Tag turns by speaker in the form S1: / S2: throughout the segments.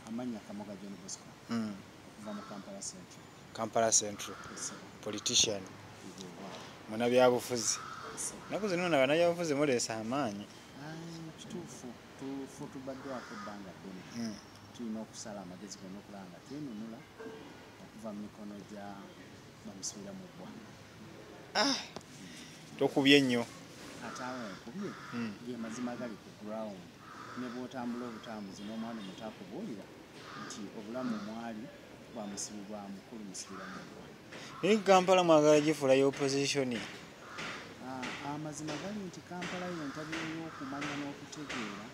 S1: Amanya Kamoga John Bosco. Kuva mu Kampala Central.
S2: Kampala Central.
S1: Yes,
S2: Politician.
S1: Muna
S2: byabufuzi. Naku zino na bannabyabufuzi muleesa amaanyi.
S1: Kituufu tubaddeako ebbanga ddene. Tulina okusala amagezi gonna okulanga twenunula okuva mu mikono gya bamusibira mu ggwa.
S2: Tokubye nnyo.
S1: Ate awo nkubye ge mazima gali ku ground. Ne bw'otambula obutambuzi n'omwana omuto akubuulira nti obulamu mwali bwamusibibwa mukulu musibira mu ggwa.
S2: Naye Kampala mwagala gifuulayo opposition.
S1: Amazima gali nti Kampala yo ntabiro y'okumanya n'okutegeera,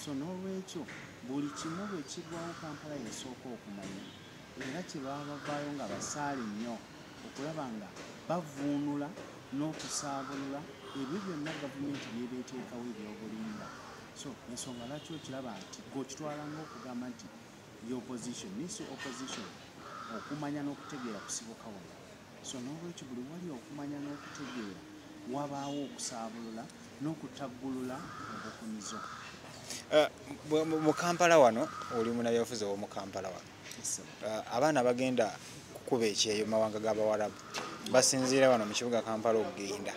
S1: so n'olwekyo buli kimu bwe kiggwawo Kampala yesooka okumanya era kye baba bavaayo nga basaale nnyo okulaba nga bavuunula n'okusaabulula ebyo byonna gavumenti by'ebeeteekawo ebyobulimba. So ensonga lwaki okiraba nti gweokitwala ng'okugamba nti y'opposition nisi opposition okumanya n'okutegeera kusibuka wano. So n'olwekyo buli wali okumanya n'okutegeera wabaawo okusaabulula n'okutaggulula obukumizo. Mu Kampala wano oli munnabyabufuzi ow'omu Kampala wano, abaana bagenda kukuba ekyeyo mu mawanga g'Abawarabu basinziira wano mu kibuga Kampala okugenda.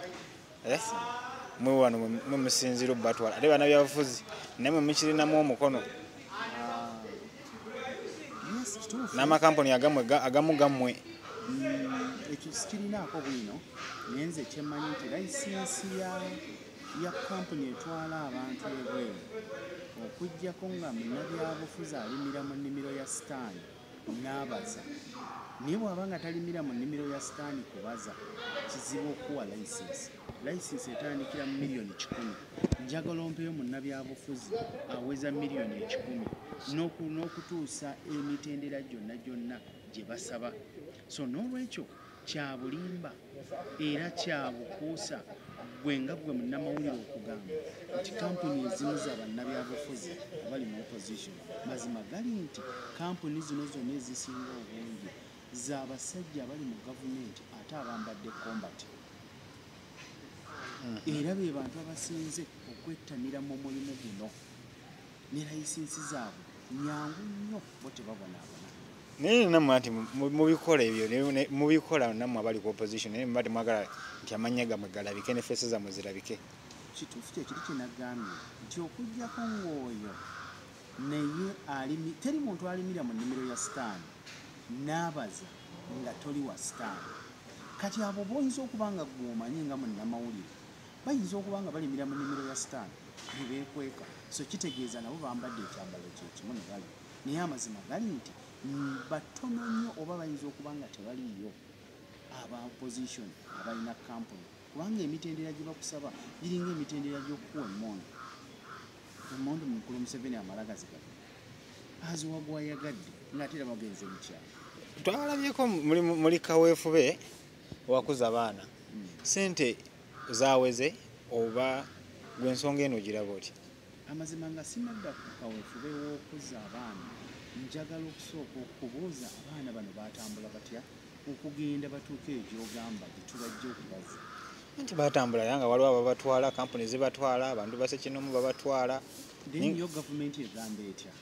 S1: Mwe wano mwe musinziira obbatwala ate bannabyabufuzi naye mwe mukirinamu omukono. N'amakampuni agamu gammwe. Ekyo sikirinaako bwino naye nze kyemmanyi nti layisinsi ya kampuni etwala abantu ebweru okuggyako nga munnabyabufuzi alimira mu nnimiro ya sitaani n'abaza, naye bw'aba nga talimira mu nnimiro ya sitaani kubaza kizibu okuwa layisinsi. Layisinsi etandikira mu miliyoni 100. Njagala ompeyo munnabyabufuzi aweza miliyoni 100 n'okutuusa emitendera gyonna gye basaba. So n'olwekyo kya bulimba era kya bukuusa gwe nga gwe munnamawulire okugamba nti kampuni ezimu za bannabyabufuzi abali mu opposition mazima gali nti kampuni zino zonna ezisinga obungi z'abasajja abali mu gavumenti ate abambadde combat. Era be bantu abasinze okwettanira mu mulimu guno ne layisinsi zaabwe nyangu nnyo bo tebabonaabona.
S2: Naye nammwe nti mubikola ebyo mubikola nammwe abali ku opposition naye muba temwagala nti amannya gammwe galabike ne feesi zammwe zirabike.
S1: Kituufu kyekiri kye nagambye nti okuggyako ng'oyo naye teri muntu alimira mu nnimiro ya sitaani n'abaza nga toli wa sitaani. Kati abo boyinza okuba nga gw'omanyi nga munnamawulire bayinza okuba nga balimira mu nnimiro ya sitaani ne beekweka. So kitegeeza nabo bambadde ekyambalo kyekimu ne bali, naye amazima gali nti batono nnyo oba bayinza okuba nga tebaliyo aba opposition abalina kampuni, kubanga emitendera gye bakusaba giringa emitendera gy'okukuwa emmondo. Emmondo mukulu Museveni amala gazigaba aziwa gwayagadde ng'ate era bagenze mu kyalo.
S2: Twalabyeko muli kaweefube owakuza abaana sente zaaweze oba gwe ensonga eno giraba oti?
S1: Amazima nga sinadda ku kaweefube w'okuza abaana njagala okusooka okubuuza abaana bano batambula batya okugenda batuuke egyogamba gyetubajja okubaza.
S2: Nti batambula era nga waliwo ababatwala, kampuni zibatwala, abantu basekinomu babatwala.
S1: Yo gavumenti egamba etya?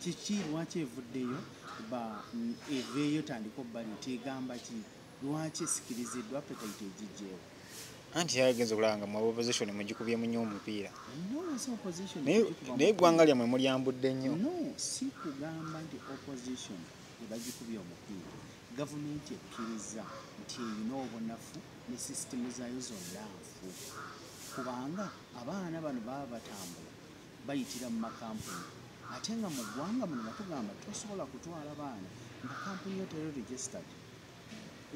S1: Kiki lwaki evuddeyo eveeyo tandika obbali tegamba ki? Lwaki esikiriziddwa appetite egijjeewo?
S2: Anti yagenze okulaba nga mu opposition mugikubyemu nnyo omupiira.
S1: Naye
S2: eggwanga lyammwe mulyambudde nnyo.
S1: No, si kugamba nti opposition ebagikubye omupiira. Gavumenti ekkiriza nti erina obunafu ne sisitemu zaayo zonna nfu. Kubanga abaana bano baba batambula bayitira mu makampuni ate nga mu ggwanga muno batugamba tosobola kutwala baana nga kampuni yo teri registered.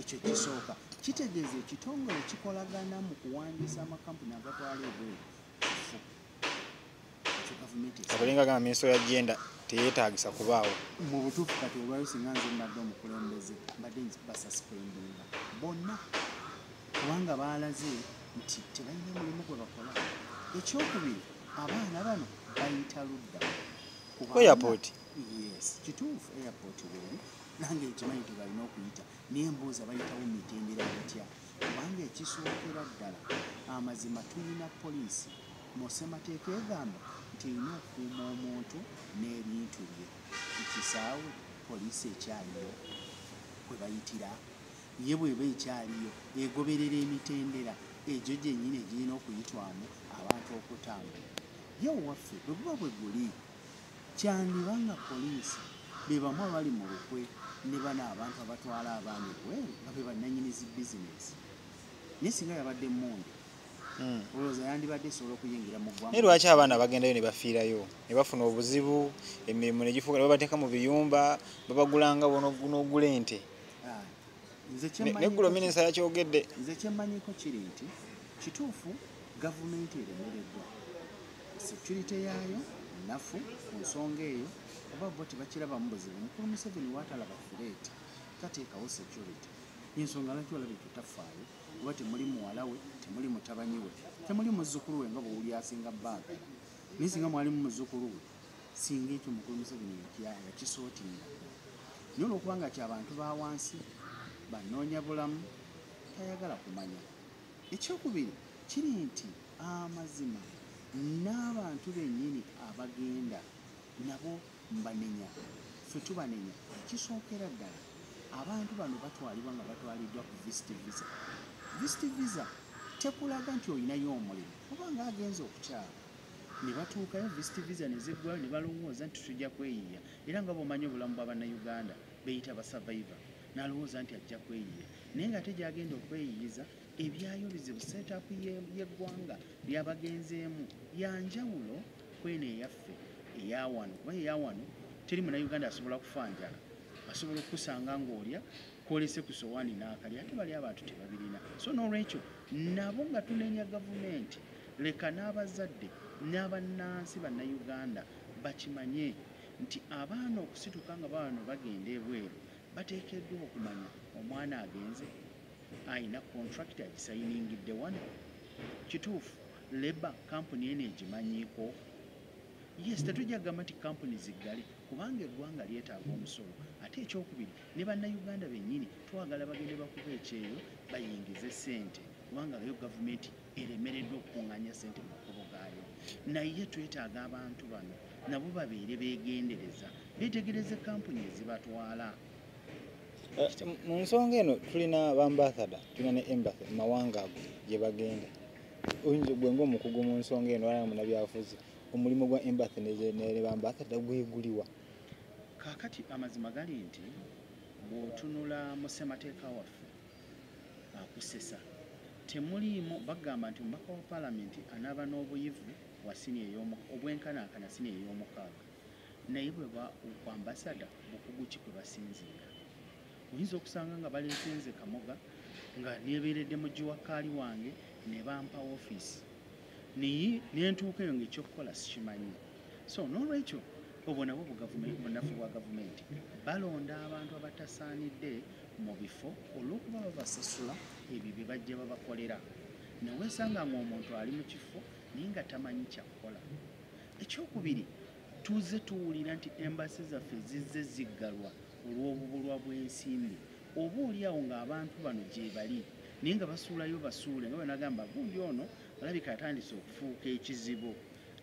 S1: Ekyo kisooka kitegeeza ekitongole kikolagana mu kuwandiisa amakampuni agatwala ebweru.
S2: Abalinga gamba minisitule ya genda teyeetaagisa kubaawo.
S1: Mu butuufu kati olwayo singa nze mbadde omukulembeze mbadde basuspendinga bonna kubanga baalaze nti tebalina mulimu gwe bakola. Ekyokubiri abaana bano bayita ludda
S2: ku airport.
S1: Yes, kituufu airport weri nange ekimanyi tebalina okuyita naye mbuuza bayitawo mitendera bitya kubanga ekisookera ddala amazima tulina poliisi mu ssemateeka egamba nti erina okukuuma omuntu n'ebintu bye. bisaawe poliisi ekyaliyo kwe bayitira ye bweba ekyaliyo egoberera emitendera egyo gyennyini egirina okuyitwamu abantu okutambula ye waffe bwe buba bwe guli kyandibanga poliisi be bamu abali mu lukwe ne bano abantu abatwala abaana ebweru nga be bannannyinizi bizinesi naye singa yabadde mmundu olowooza yandibadde esobola okuyingira mu ggwanga.
S2: Naye lwaki abaana bagendayo ne bafiirayo ne bafuna obuzibu emirimu ne gifuuka ne babateeka mu biyumba babagulanga n'ogula ente neggulo minisita yakyogedde.
S1: Nze kyemmanyiko kiri nti kituufu gavumenti eremereddwa security yaayo nafu ku nsonga eyo oba bo tebakirabamu buzibu. Mukulu Museveni waatalaba fuleeti tateekawo security ensonga lwaki olabye tutafaayo oba temuli muwala we temuli mutabanyi we temuli muzzukulu we nga bwewuli asinga bbanga naye singa mwalimu muzzukulu we singa ekyo Mukulu Museveni yakisootinga naye olwokubanga kyabantu ba wansi banoonya bulamu tayagala kumanya. Ekyokubiri kiri nti amazima n'abantu bennyini abagenda nabo mbanenya ffe tubanenya. Ekisookera ddala abantu bano batwalibwa nga batwaliddwa ku visit visa tekulaga nti olinayo omulimu oba nga agenza okukyala ne batuukayo visit visa ne ziggwayo ne balowooza nti tujja kweyiya era nga bw'omanyi obulamu bw'abannayuganda beyita basavaiva n'alowooza nti ajja kweyiya naye nga tegyagenda okweyiyiza ebyayo bizibu setup y'eggwanga lyabagenzeemu yanjawulo kweno eyaffe eyawano kuba eyawano teri munnayuganda asobola kufanjala asobola okusanga ng'olya kwolese ku sowaani n'akalya ate bali abantu tebabirina. So n'olwekyo nabo nga tunenya gavumenti leka n'abazadde n'abannansi bannayuganda bakimanye nti abaana okusituka nga bano bagenda ebweru bateekeddwa okumanya omwana agenze ayina contract agisayiningidde wano kituufu leba kampuni eno egimanyiiko. Yes, tetujja kugamba nti kampuni ziggale kubanga eggwanga lyetaaga omusolo ate ekyokubiri ne bannayuganda bennyini twagala bagende bakuba ekyeyo bayingize ssente kubanga leero gavumenti eremereddwa okukuŋŋaanya ssente mu makubo gaayo naye twetaaga abantu bano nabo babeere beegendereza beetegereze kampuni ezibatwala.
S2: Mu nsonga eno tulina bambasada tulina ne embassy mu mawanga ago gye bagenda oyinza gwe ng'omukugu mu nsonga eno wala munabyafuzi omulimu gwa embassy ne bambasada gweguliwa.
S1: Kaakati amazima gali nti bw'otunula mu ssemateeka waffe akusesa temuliimu bagamba nti omubaka wa paalamenti anaaba n'obuyivu obwenkanankana sini ey'omukaaga naye bwe ku ambasada bukugu ki kwe basinziira. Oyinza okusanga nga baleesenze kamoga nga nebeeredde mu giwakaali wange ne bampa ofiisi naye nentuuka eyo ng'ekyokukola sikimanyi. So n'olwekyo obwo nabwo bunafu bwa gavumenti balonda abantu abatasaanidde mu bifo olw'okuba babasasula ebyo bye bajja babakolera neweesanga ng'omuntu ali mu kifo naye nga tamanyi kyakukola. Ekyokubiri tuze tuwulira nti embasi zaffe zizze ziggalwa olw'obubulwa bw'ensimbi oba oliawo ng'abantu bano gye bali naye nga basuulayo basuule nga bwenagamba gundi ono alabika atandise okufuuka ekizibu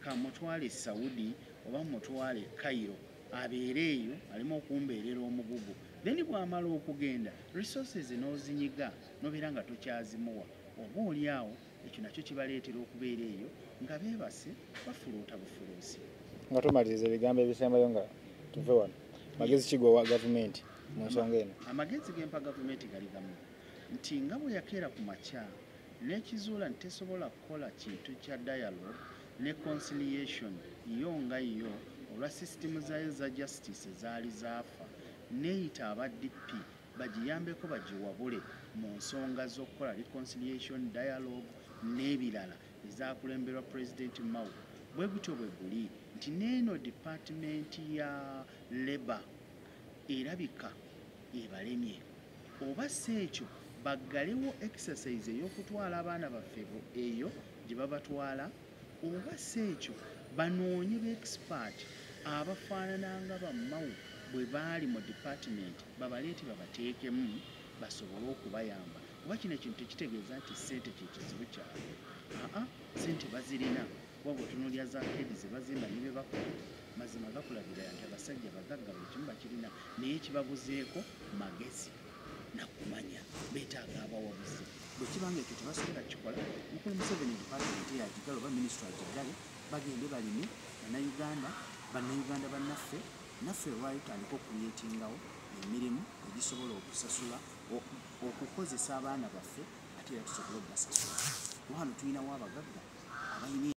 S1: kamutwale Saudi oba mutwale Cairo abeere eyo alimu okumbeerera omugugu then bw'amala okugenda resources n'ozinyiga nobeera nga tokyazimuwa oba oliawo ekyo nakyo kibaleetera okubeera eyo nga beebase bafuluuta bufuluusi.
S2: Nga tumaliriza ebigambo ebisembayo nga tuve wano magezi kigowa gavumenti mu nsonga eno.
S1: Amagezi gempa gavumenti gali gamu nti nga bwe yakeera ku makya n'ekizuula nti tesobola kukola kintu kya dialogue ne conciliation yo nga yo olwa sisitimu zaayo za justice zaali zaafa neeyita aba DP bagiyambeko bagiwabule mu nsonga z'okukola reconciliation dialogue n'ebirala ezakulemberwa President Mao bwe gutyo bwe guli nti neeno department ya Labour erabika ebalemye oba si ekyo baggalewo exercise ey'okutwala abaana baffe eyo gye babatwala oba si ekyo banoonye expert abafaanana ba Mao bwe baali mu department babaleete babateekemu basobole okubayamba. Oba kino ekintu tekitegeeza nti ssente kye kizibu kyabwe ssente bazirina wabwe otunuulya za kedi ze bazimba ne be bakola mazima gakulabira nti abasajja bagagga buli kimu bakirina naye kibabuzeeko magezi nakumanya beetaaga abawabuzi bwe kibanga ekyo tebasobola kikola mukulu Museveni department yagigala oba minisitule agigale bagende balime bannayuganda bannaffe naffe olwayo tutandika okuyetingawo emirimu egisobola okusasula okukozesa abaana baffe ate era tusobola okubasasula wano tulinawo abagagga abayina